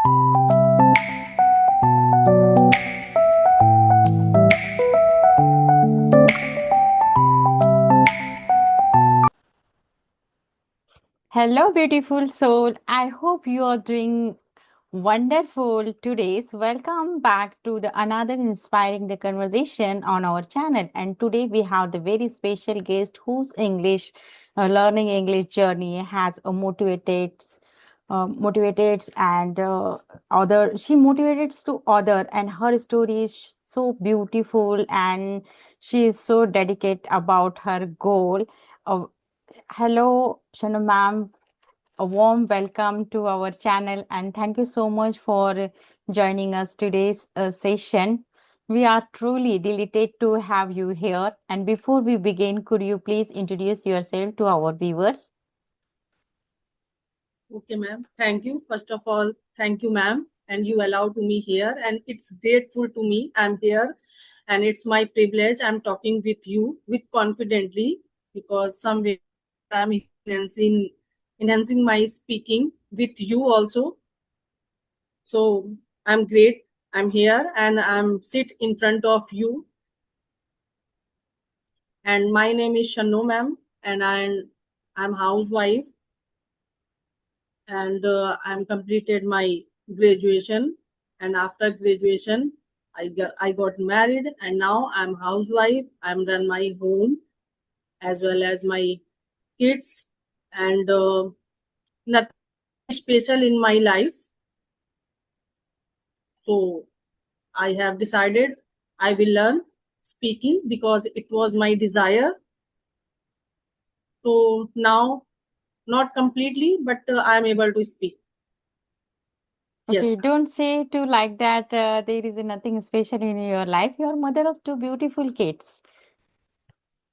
Hello, beautiful soul. I hope you are doing wonderful today. So welcome back to the another inspiring the conversation on our channel. And today we have the very special guest whose English learning English journey has motivated and other. She motivates to other, and her story is so beautiful, and she is so dedicated about her goal. Of Hello, Shanu ma'am. A warm welcome to our channel and thank you so much for joining us today's session. We are truly delighted to have you here. And before we begin, could you please introduce yourself to our viewers? Okay, ma'am. Thank you. First of all, thank you, ma'am. And you allow to me here. And it's grateful to me. I'm here. And it's my privilege. I'm talking with you with confidently because somewhere I'm enhancing my speaking with you also. So I'm great. I'm here and I'm sit in front of you. And my name is Shanu, ma'am. And I'm housewife and I'm completed my graduation. And after graduation, I got married, and now I'm housewife. I'm run my home as well as my kids, and nothing special in my life. So I have decided I will learn speaking because it was my desire. So now, not completely, but I am able to speak. Yes. Okay, don't say to like that there is nothing special in your life. You're mother of two beautiful kids.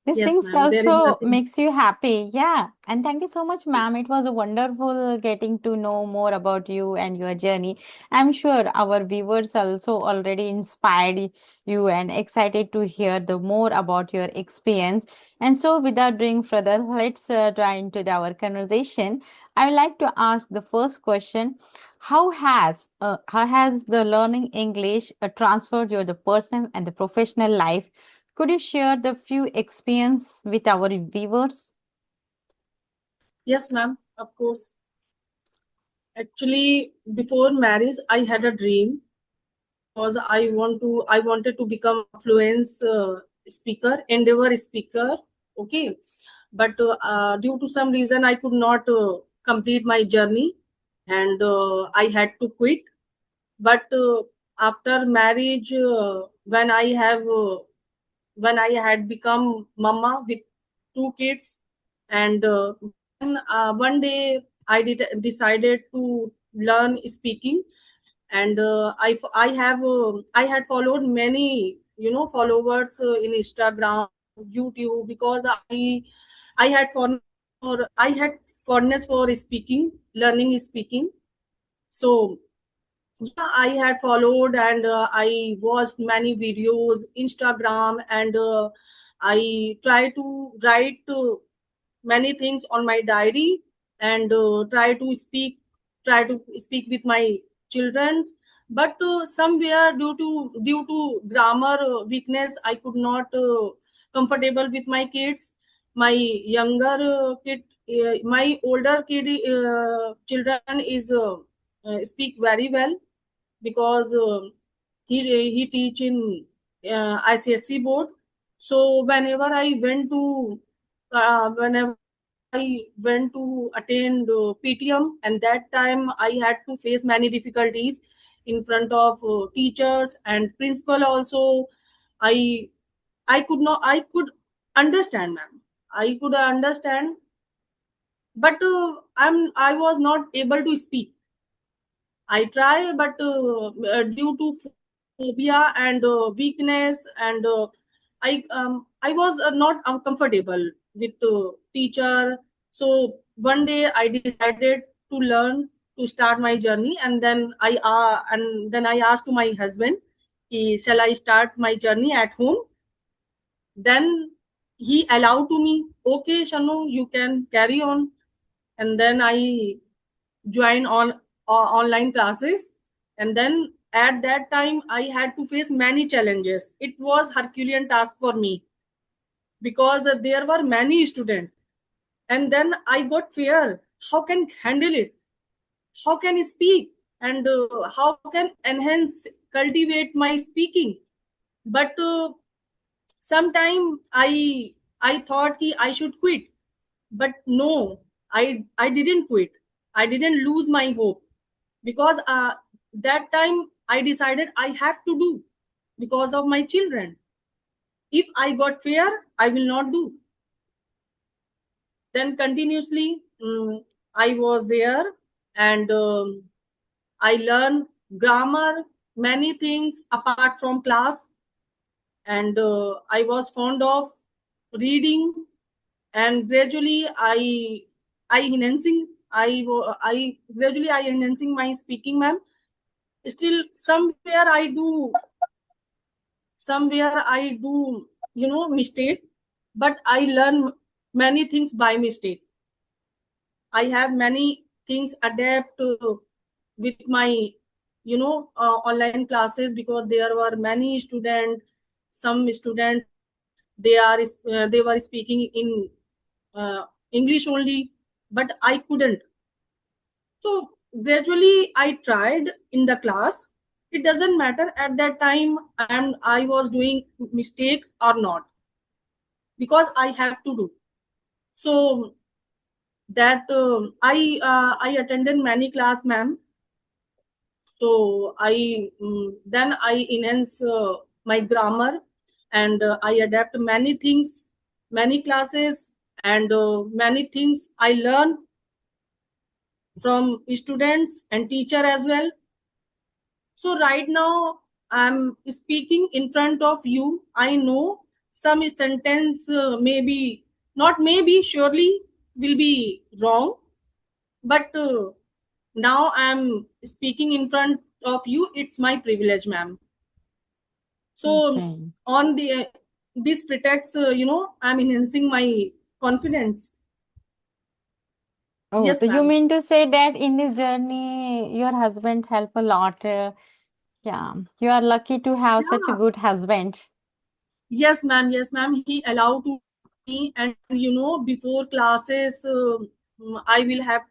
These Yes, things ma'am. There is also nothing. makes you happy. Yeah. And thank you so much, ma'am. It was a wonderful getting to know more about you and your journey. I'm sure our viewers also already inspired you and excited to hear the more about your experience. And so without doing further, let's dive into our conversation. I would like to ask the first question. How has the learning English transferred your the personal and the professional life? Could you share the few experience with our viewers? Yes, ma'am. Of course. Actually, before marriage, I had a dream because I wanted to become a fluent speaker, endeavor speaker. Okay, but due to some reason, I could not complete my journey, and I had to quit. But after marriage, when I had become mama with two kids, and then one day decided to learn speaking, and I had followed many followers in Instagram, YouTube, because I had I had fondness for speaking, learning speaking. So yeah, I had followed, and I watched many videos, Instagram, and I try to write many things on my diary, and try to speak with my children. But somewhere due to grammar weakness, I could not comfortable with my kids. My younger my older kid children is speak very well because he teach in ICSE board. So whenever I went to attend PTM, and that time I had to face many difficulties in front of teachers and principal also. I I could understand, ma'am. I could understand, but I was not able to speak. I try, but due to phobia and weakness, and I was not uncomfortable with teacher. So one day I decided to learn, to start my journey, and then I asked to my husband, shall I start my journey at home? Then he allowed to me. Okay, Shanu, you can carry on. And then I join on online classes, And then at that time I had to face many challenges. It was herculean task for me because there were many students. And then I got fear. How can handle it? How can speak? And how can enhance, cultivate my speaking? But sometime I thought ki I should quit. But no, I didn't quit. I didn't lose my hope, because that time I decided I have to do, because of my children. If I got fear, I will not do. Then continuously, I was there, and I learned grammar, many things apart from class. And I was fond of reading. And gradually I enhancing I gradually I enhancing my speaking, ma'am. Still somewhere I do mistake, but I learn many things by mistake. I have many things adapt with my online classes, because there were many students. Some student, they were speaking in English only, but I couldn't. So gradually I tried in the class. It doesn't matter at that time I was doing mistake or not, because I have to do. So that I attended many class, ma'am. So then I enhance my grammar, and I adapt many things, many classes, and many things I learn from students and teacher as well. So right now I'm speaking in front of you. I know some sentence maybe, not maybe, surely will be wrong, but now I'm speaking in front of you. It's my privilege, ma'am. So Okay. on the this pretext, I'm enhancing my confidence. Oh, Yes, so you ma'am. mean to say that in this journey, your husband helped a lot? Yeah, you are lucky to have such a Yeah. good husband. Yes, ma'am. Yes, ma'am. He allowed to me, and before classes, I will have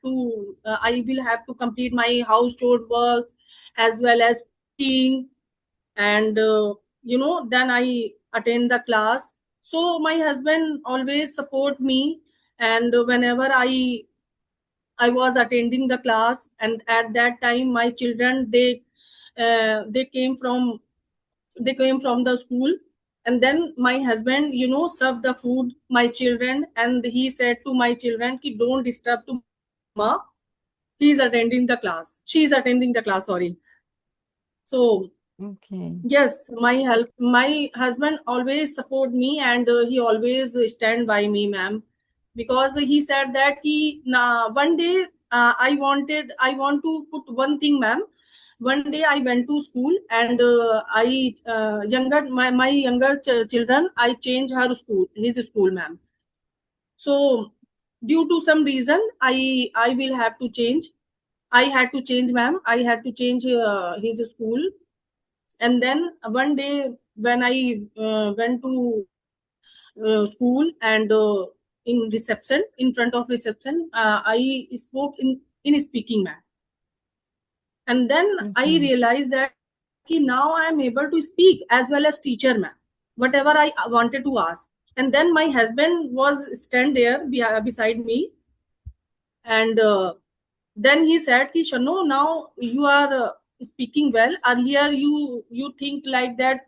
to complete my house chore work, as well as cooking, and then I attend the class. So my husband always support me, and whenever I was attending the class, and at that time my children, they came from the school. And then my husband served the food my children, and he said to my children ki don't disturb to mama, he's attending the class she's attending the class, sorry. So Okay. yes, my husband always support me, and he always stand by me, ma'am, because he said that he one day I want to put one thing, ma'am. One day I went to school, and I younger my younger children, I changed his school, ma'am. So due to some reason, I will have to change. I had to change, ma'am. I had to change his school. And then one day when I went to school, and in reception, in front of reception, I spoke in speaking, ma'am. And then I Okay. realized that ki now I am able to speak as well as teacher, ma'am, whatever I wanted to ask. And then my husband was stand there beside me, and then he said ki Shano, now you are speaking well. Earlier you think like that,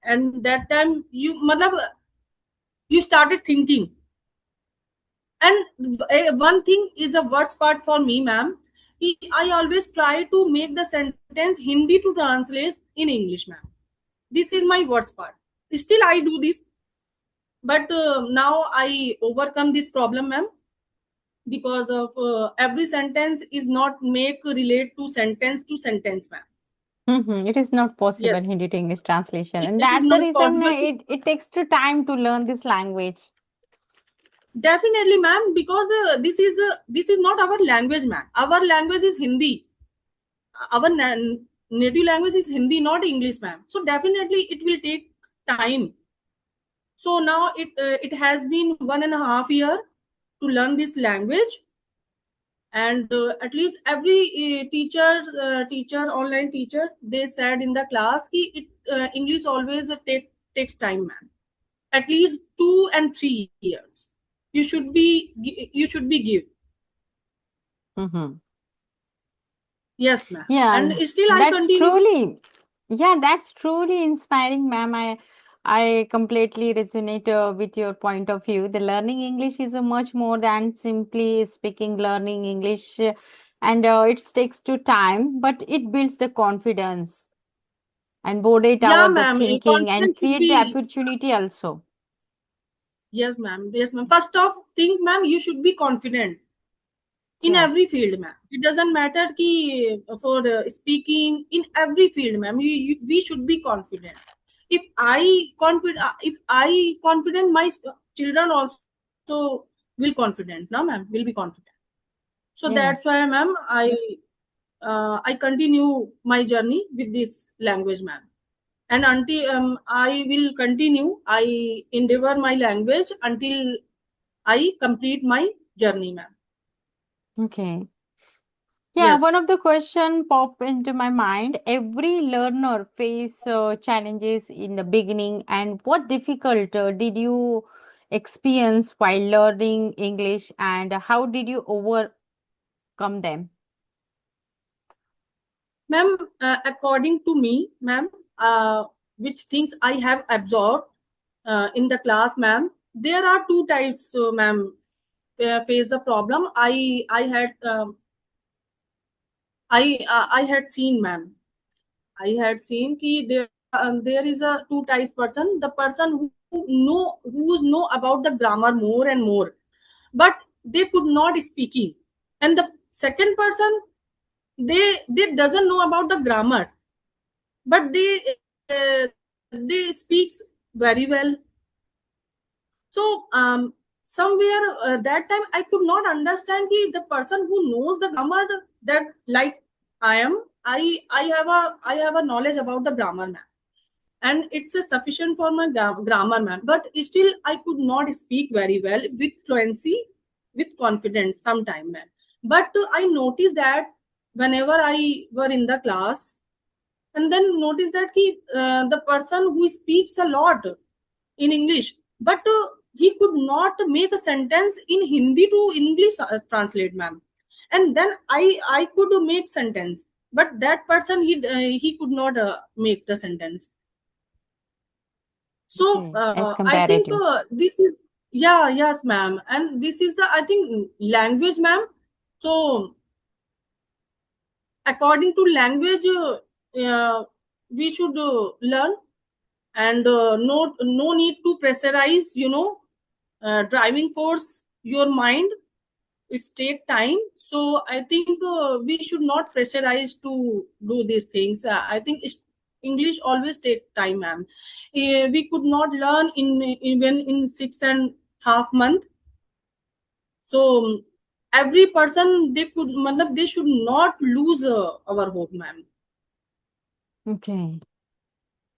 and that time you matlab, you started thinking. And one thing is a worst part for me, ma'am. I always try to make the sentence Hindi to translate in English, ma'am. This is my worst part. Still I do this, but now I overcome this problem, ma'am, because of every sentence is not make relate to sentence, ma'am. It is not possible Yes, Hindi to English translation, and it is that's the not reason possible to. it takes to time to learn this language. Definitely, ma'am, because this is not our language, ma'am. Our language is Hindi. our native language is Hindi, not English, ma'am. So definitely it will take time. So now it has been 1.5 year to learn this language, and at least every teacher, online teacher, they said in the class ki English always takes time, man. At least 2 and 3 years. You should be give. Mm-hmm. Yes, ma'am. And Yeah, still I that's continue. truly, yeah, that's truly inspiring, ma'am. I completely resonate with your point of view. The learning English is a much more than simply speaking, learning English, and it takes to time, but it builds the confidence and board it Yeah, out the ma'am. thinking and Confidence should create the be. opportunity also. Yes, ma'am. Yes, ma'am. First off, think, ma'am, you should be confident in every Yes. field, ma'am. It doesn't matter ki for speaking, in every field, ma'am. We should be confident. If I confident, my children also will confident. No, ma'am, will be confident. So that's why, Yes. ma'am, I continue my journey with this language, ma'am. And until I will continue, I endeavor my language until I complete my journey, ma'am. Okay. Yeah, Yes, one of the question pop into my mind. Every learner face challenges in the beginning, and what difficult did you experience while learning English, and how did you overcome them? ma'am. According to me, ma'am, which things I have absorbed in the class, ma'am, there are two types, ma'am, face the problem. I had seen, ma'am. I had seen ki there is a two types person. The person who's know about the grammar more and more, but they could not speaking. And the second person, they doesn't know about the grammar, but they speaks very well. So somewhere that time I could not understand ki the person who knows the grammar, that like I am, I have a knowledge about the grammar, ma'am, and it's a sufficient for my grammar, ma'am. But still I could not speak very well with fluency, with confidence sometime, ma'am. But I noticed that whenever I were in the class, and then notice that the person who speaks a lot in English, but he could not make a sentence in Hindi to English translate, ma'am. And then I could make sentence, but that person he could not make the sentence. So Okay, as I think comparative. this is, yeah, yes, ma'am, and this is the, I think, language, ma'am. So according to language, we should learn, and no need to pressurize, driving force your mind. It's take time. So I think we should not pressurize to do these things. I think English always take time, ma'am. We could not learn in even in 6.5 month. So every person, they could matlab, they should not lose our hope, ma'am. Okay.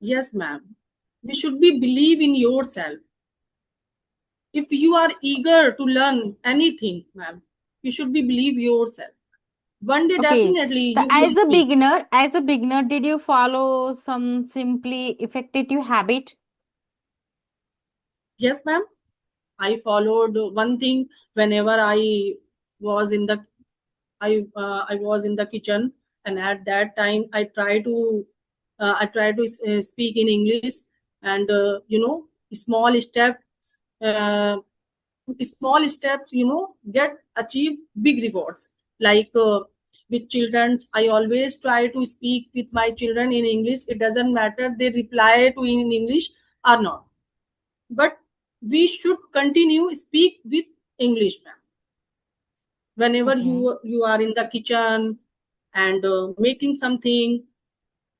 Yes, ma'am. We should be believe in yourself. If you are eager to learn anything, ma'am, you should be believe yourself. One day Okay. definitely The you will speak. as a beginner, did you follow some simply effective habit? Yes, ma'am. I followed one thing whenever was in the I was in the kitchen, and at that time I try to speak in English, and small steps, small steps, get achieve big rewards. Like with children, I always try to speak with my children in English. It doesn't matter they reply to in English or not, but we should continue speak with English, ma'am. Whenever Okay. you are in the kitchen and making something,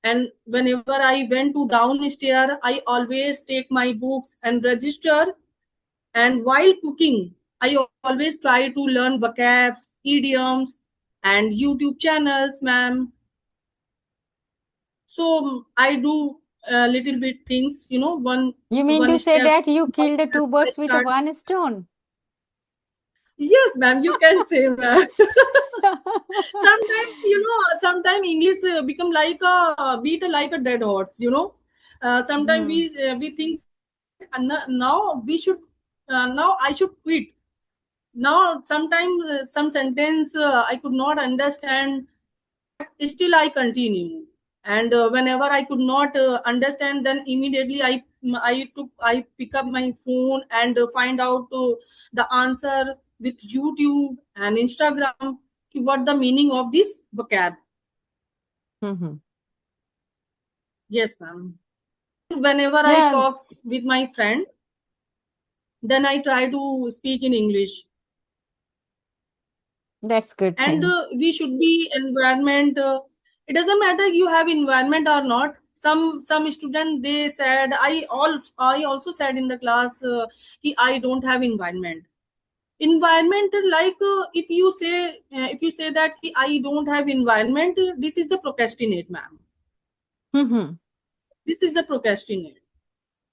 and whenever I went to downstairs, I always take my books and register. And while cooking, I always try to learn vocabs, idioms, and YouTube channels, ma'am. So I do a little bit things, You mean to one say step that you by killed the step two I birds with start. one stone? Yes, ma'am, you can say, ma'am. Sometimes, sometimes English become like a beat like a dead horse. Sometimes Hmm. we think now we should now I should quit. Now sometimes some sentence I could not understand, but still I continue. And whenever I could not understand, then immediately I pick up my phone and find out the answer with YouTube and Instagram, what the meaning of this vocab. Hmm. Yes, ma'am. Whenever I Yeah, talk with my friend, then I try to speak in English. that's good And thing. we should be environment. It doesn't matter you have environment or not. Some student they said, I also said in the class, I don't have environment, like if you say that I don't have environment, this is the procrastinate, ma'am. Hmm. This is the procrastinate.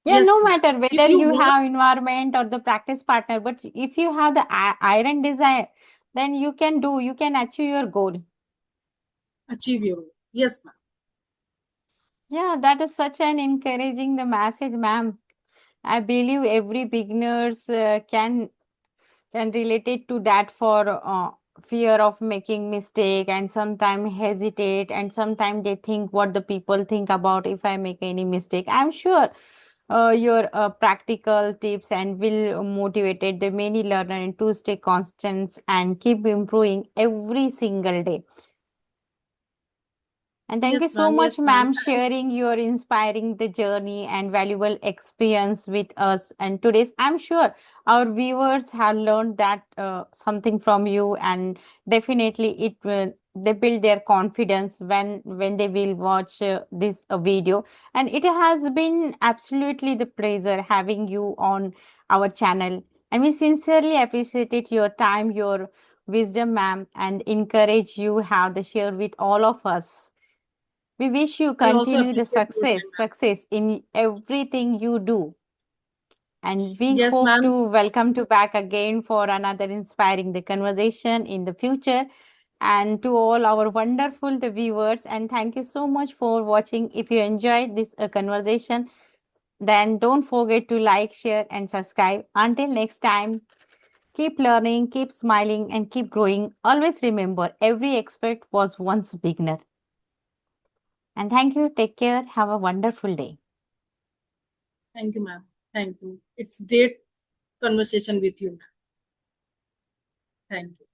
Yeah, Yes, no ma'am. matter If whether you you want, have environment or the practice partner, but if you have the iron desire, then you can achieve your goal. achieve your goal. Yes, ma'am. Yeah, that is such an encouraging the message, ma'am. I believe every beginners can relate it to that for fear of making mistake and sometimes hesitate and sometimes they think what the people think about if I make any mistake. I'm sure your practical tips and will motivated the many learner to stay constant and keep improving every single day. And thank you Yes, so ma'am. much, Yes, ma'am. ma'am, sharing your inspiring the journey and valuable experience with us. And today's, I'm sure our viewers have learned that something from you, and definitely it will they build their confidence when they will watch this video. And it has been absolutely the pleasure having you on our channel. And we sincerely appreciated your time, your wisdom, ma'am, and encourage you have the share with all of us. We wish you I also continue the appreciate your time, ma'am. success in everything you do. And we Yes, hope ma'am. to welcome to back again for another inspiring the conversation in the future. And to all our wonderful the viewers, and thank you so much for watching. If you enjoyed this conversation, then don't forget to like, share, and subscribe. Until next time, keep learning, keep smiling, and keep growing. Always remember, every expert was once beginner. And thank you. Take care. Have a wonderful day. Thank you, ma'am. Thank you. It's great conversation with you, ma'am. Thank you.